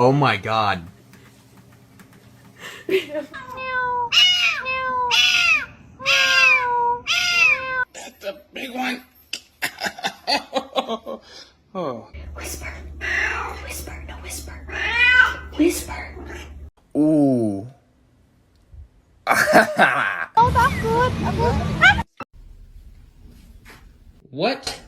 Oh my god. That's a big one. Oh. Whisper. Whisper. No, whisper. Whisper. Ooh. Oh, that's good. What